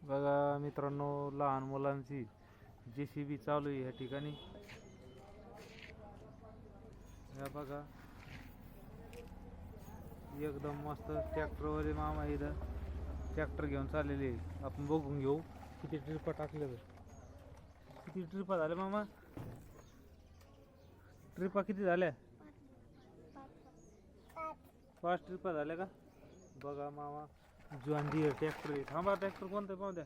बघा मित्रांनो, लहान मुलांची JCB चालू आहे या ठिकाणी. या बघा एकदम मस्त ट्रॅक्टरवाले मामा इथं ट्रॅक्टर घेऊन चाललेले आहे. आपण बघून घेऊ किती ट्रिपा टाकले तर. किती ट्रिपा झाल्या मामा? ट्रिपा किती झाल्या? 5 ट्रिपा झाल्या का? बघा मामा जॉन डियर ट्रॅक्टर आहे. थांबा, ट्रॅक्टर कोणतं पाहू द्या.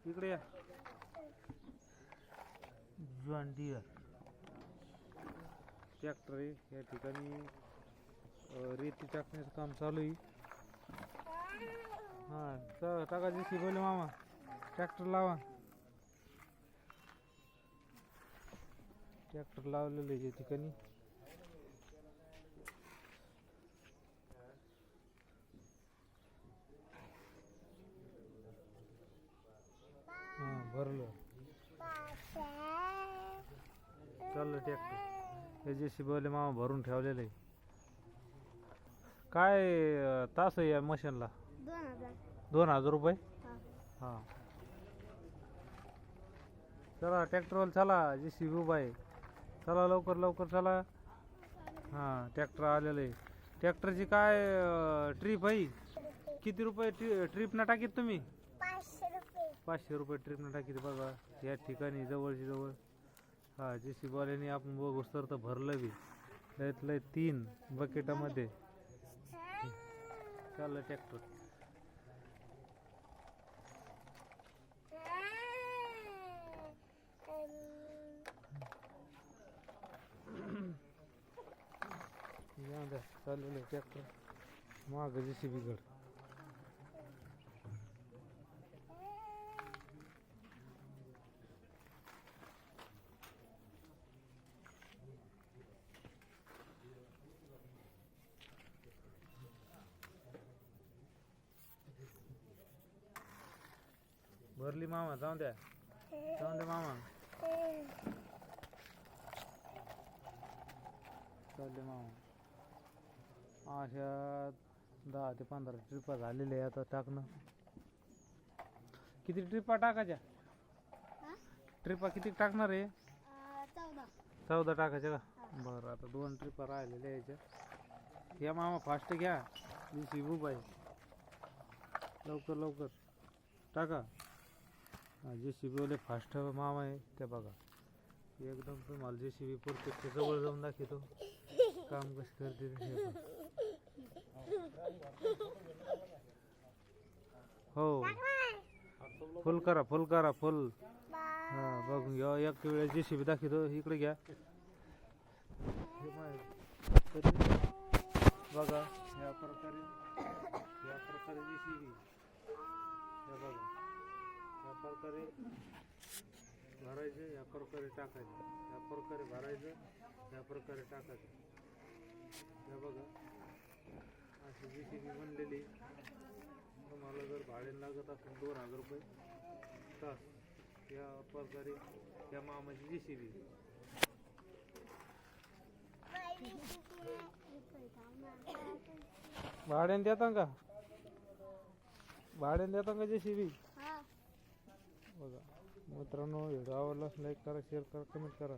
इकडे या. जॉन डियर ट्रॅक्टर आहे या ठिकाणी. रेती टाकण्याचं काम चालू आहे. हा टाका JCB मामा, ट्रॅक्टर लावा. ट्रॅक्टर लावलेलं आहे या ठिकाणी. भरलं चाललं ट्रॅक्टर. हे JCB मामा भरून ठेवलेलं आहे. काय तास आहे या मशीनला? 2000 रुपये. हां चला ट्रॅक्टरवाला चला, JCB उभा आहे. चला लवकर लवकर चला. हां ट्रॅक्टर आलेलं आहे. ट्रॅक्टरची काय ट्रिप आहे? किती रुपये ट्रिप न टाकीत तुम्ही? 500 रुपये ट्रिप न टाकीत. बघा या ठिकाणी जवळची जवळ. हा JCB वाल्याने आपण बघूस तर भरलं बी. लय 3 बकेटामध्ये चाललं ट्रॅक्टर. चाललेलं ट्रॅक्टर माग JCB गड. भरली मामा, जाऊन द्या मामा. चालले मामा. अशा 10 ते 15 ट्रिपा झालेल्या आहे आता टाकणं. किती ट्रिपा टाकायच्या? ट्रिपा किती टाकणार आहे? 14 टाकायच्या का? बरं आता 2 ट्रिपा राहिलेल्या याच्या. या मामा फास्ट घ्या, JCB उभा आहे. लवकर लवकर टाका. JCB वाले फास्ट मामा आहे त्या. बघा एकदम तुम्हाला JCB प्रत्यक्ष जवळ जाऊन दाखवतो काम कसं करते ते. हो फुल करा फुल करा फुल. हा बघून घ्या एक वेळेस JCB दाखवतो. इकडे घ्या. बघा या प्रकारे JCB. हे बघा या प्रकारे भरायचं, या प्रकारे टाकायचं, या प्रकारे भरायचं, या प्रकारे टाकायचं. हे बघा अशी JCB बनलेली. तुम्हाला जर भाडे लागत असेल 2000 रुपये तास, या प्रकारे या मामाची JCB. भाड्याने देता का? भाड्याने देता का JCB? बघा मित्रांनो, व्हिडिओ आवडला लाईक करा, शेअर करा, कमेंट करा.